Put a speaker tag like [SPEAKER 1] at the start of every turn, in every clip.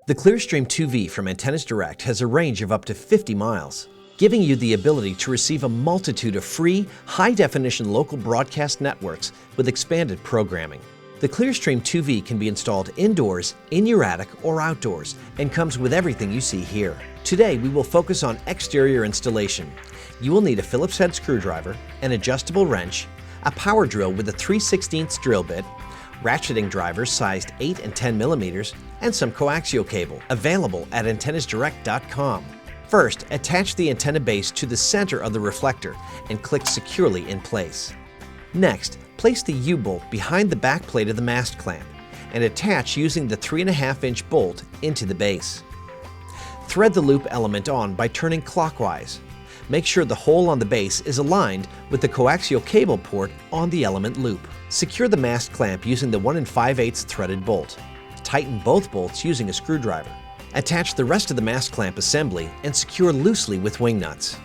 [SPEAKER 1] The ClearStream 2V from Antennas Direct has a range of up to 50 miles, giving you the ability to receive a multitude of free, high-definition local broadcast networks with expanded programming. The ClearStream 2V can be installed indoors, in your attic, or outdoors, and comes with everything you see here. Today, we will focus on exterior installation. You will need a Phillips head screwdriver, an adjustable wrench, a power drill with a 3/16 drill bit, ratcheting drivers sized 8 and 10 millimeters, and some coaxial cable, available at antennasdirect.com. First, attach the antenna base to the center of the reflector and click securely in place. Next, place the U-bolt behind the back plate of the mast clamp and attach using the 3.5-inch bolt into the base. Thread the loop element on by turning clockwise. Make sure the hole on the base is aligned with the coaxial cable port on the element loop. Secure the mast clamp using the 1 5/8 threaded bolt. Tighten both bolts using a screwdriver. Attach the rest of the mast clamp assembly and secure loosely with wing nuts.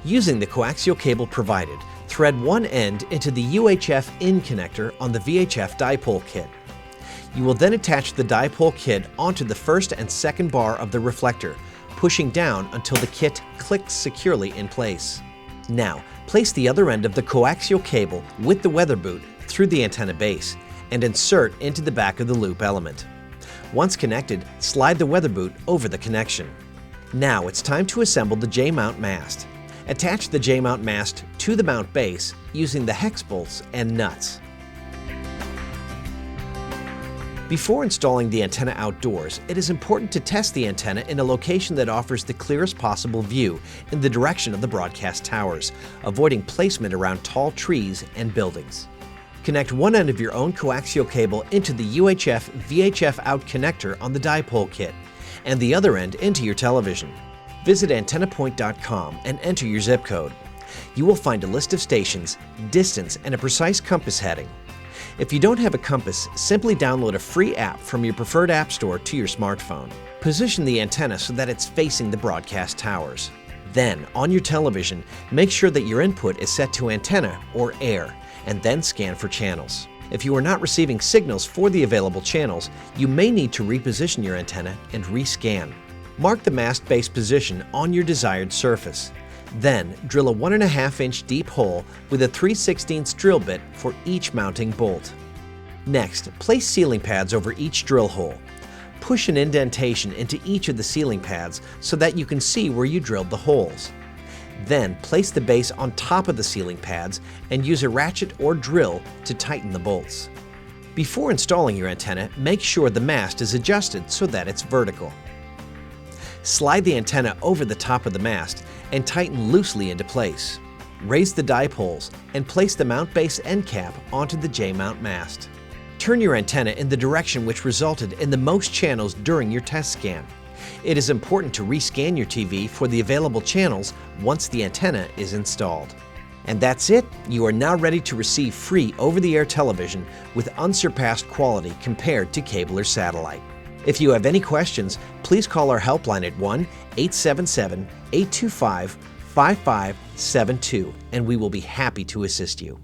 [SPEAKER 1] Using the coaxial cable provided, thread one end into the UHF in connector on the VHF dipole kit. You will then attach the dipole kit onto the first and second bar of the reflector, pushing down until the kit clicks securely in place. Now, place the other end of the coaxial cable with the weather boot through the antenna base and insert into the back of the loop element. Once connected, slide the weather boot over the connection. Now it's time to assemble the J-mount mast. Attach the J-mount mast to the mount base using the hex bolts and nuts. Before installing the antenna outdoors, it is important to test the antenna in a location that offers the clearest possible view in the direction of the broadcast towers, avoiding placement around tall trees and buildings. Connect one end of your own coaxial cable into the UHF VHF out connector on the dipole kit, and the other end into your television. Visit antennapoint.com and enter your zip code. You will find a list of stations, distance, and a precise compass heading. If you don't have a compass, simply download a free app from your preferred app store to your smartphone. Position the antenna so that it's facing the broadcast towers. Then, on your television, make sure that your input is set to antenna or air, and then scan for channels. If you are not receiving signals for the available channels, you may need to reposition your antenna and rescan. Mark the mast base position on your desired surface. Then, drill a 1.5-inch deep hole with a 3/16 drill bit for each mounting bolt. Next, place sealing pads over each drill hole. Push an indentation into each of the sealing pads so that you can see where you drilled the holes. Then, place the base on top of the sealing pads and use a ratchet or drill to tighten the bolts. Before installing your antenna, make sure the mast is adjusted so that it's vertical. Slide the antenna over the top of the mast and tighten loosely into place. Raise the dipoles and place the mount base end cap onto the J-mount mast. Turn your antenna in the direction which resulted in the most channels during your test scan. It is important to rescan your TV for the available channels once the antenna is installed. And that's it! You are now ready to receive free over-the-air television with unsurpassed quality compared to cable or satellite. If you have any questions, please call our helpline at 1-877-825-5572 and we will be happy to assist you.